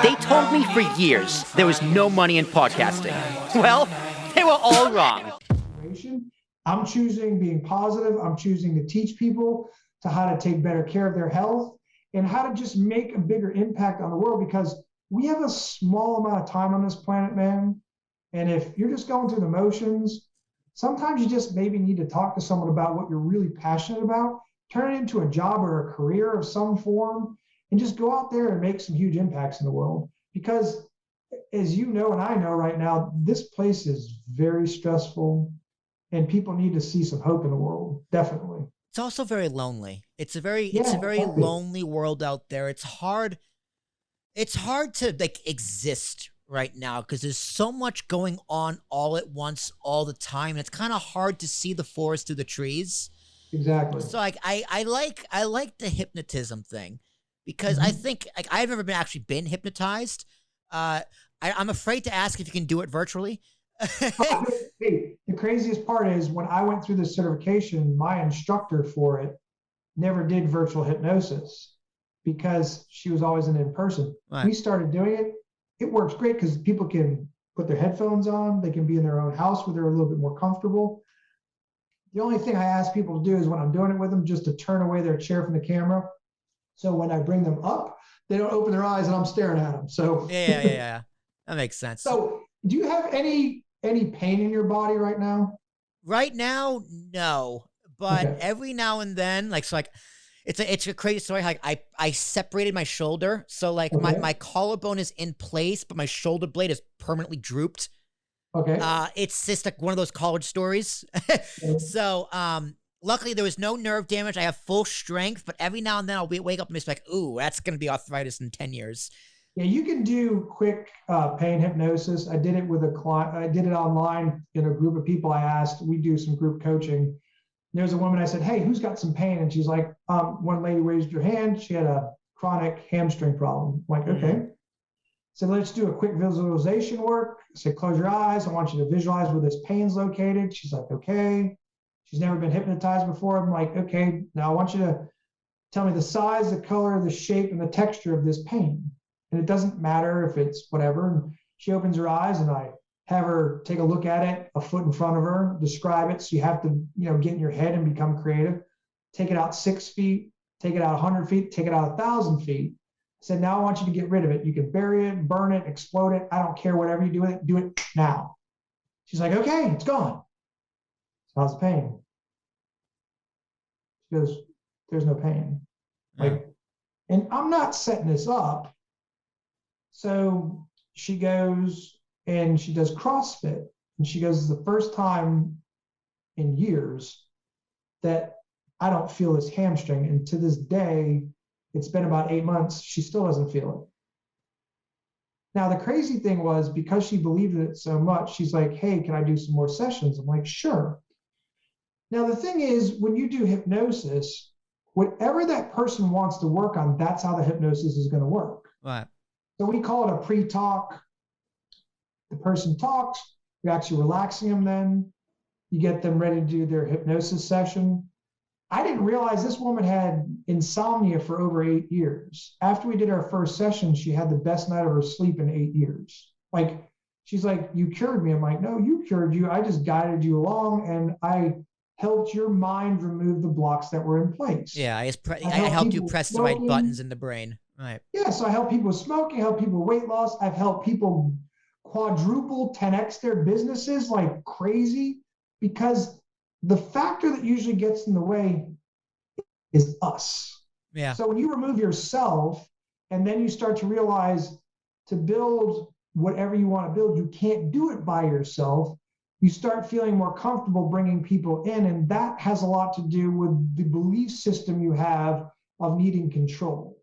They told me for years there was no money in podcasting. Well, they were all wrong. I'm choosing being positive. I'm choosing to teach people to how to take better care of their health and how to just make a bigger impact on the world, because we have a small amount of time on this planet, man. And if you're just going through the motions, sometimes you just maybe need to talk to someone about what you're really passionate about, turn it into a job or a career of some form, and just go out there and make some huge impacts in the world. Because as you know, and I know right now, this place is very stressful and people need to see some hope in the world. Definitely. It's also very lonely. It's a very exactly. lonely world out there. It's hard to like exist right now because there's so much going on all at once, all the time. And it's kind of hard to see the forest through the trees. Exactly. So like I like the hypnotism thing because I think like I've never been hypnotized. I'm afraid to ask if you can do it virtually. Hey, the craziest part is when I went through the certification, my instructor for it never did virtual hypnosis because she was always in person. Right. We started doing it. It works great because people can put their headphones on. They can be in their own house where they're a little bit more comfortable. The only thing I ask people to do is when I'm doing it with them, just to turn away their chair from the camera. So when I bring them up, they don't open their eyes and I'm staring at them. So yeah. That makes sense. So do you have any pain in your body right now? Right now, no. But Okay. every now and then, like, so like, it's a crazy story. Like I separated my shoulder. So like my collarbone is in place, but my shoulder blade is permanently drooped. Okay. It's just like one of those college stories. So, luckily there was no nerve damage. I have full strength, but every now and then I'll wake up and be like, ooh, that's going to be arthritis in 10 years. Yeah, you can do quick pain hypnosis. I did it with a client. I did it online in a group of people I asked. We do some group coaching. There's a woman I said, hey, who's got some pain? And she's like, one lady raised her hand. She had a chronic hamstring problem. I'm like, okay. So let's do a quick visualization work. I said, close your eyes. I want you to visualize where this pain's located. She's like, okay. She's never been hypnotized before. I'm like, okay, now I want you to tell me the size, the color, the shape, and the texture of this pain. And it doesn't matter if it's whatever. And she opens her eyes and I have her take a look at it, a foot in front of her, describe it. So you have to, get in your head and become creative. Take it out 6 feet, take it out 100 feet, take it out 1,000 feet. I said, now I want you to get rid of it. You can bury it, burn it, explode it. I don't care, whatever you do with it, do it now. She's like, okay, it's gone. So how's the pain? She goes, there's no pain. And I'm not setting this up. So she goes and she does CrossFit. And she goes, the first time in years that I don't feel this hamstring. And to this day, it's been about 8 months, she still doesn't feel it. Now, the crazy thing was, because she believed in it so much, she's like, hey, can I do some more sessions? I'm like, sure. Now, the thing is, when you do hypnosis, whatever that person wants to work on, that's how the hypnosis is going to work. Right. So we call it a pre-talk. The person talks, you're actually relaxing them then. You get them ready to do their hypnosis session. I didn't realize this woman had insomnia for over 8 years. After we did our first session, she had the best night of her sleep in 8 years. Like, she's like, you cured me. I'm like, no, you cured you. I just guided you along and I helped your mind remove the blocks that were in place. Yeah, I helped you press the right buttons in the brain. Right. Yeah, so I help people with smoking, help people with weight loss. I've helped people quadruple, 10x their businesses like crazy, because the factor that usually gets in the way is us. Yeah. So when you remove yourself and then you start to realize to build whatever you want to build, you can't do it by yourself. You start feeling more comfortable bringing people in. And that has a lot to do with the belief system you have of needing control.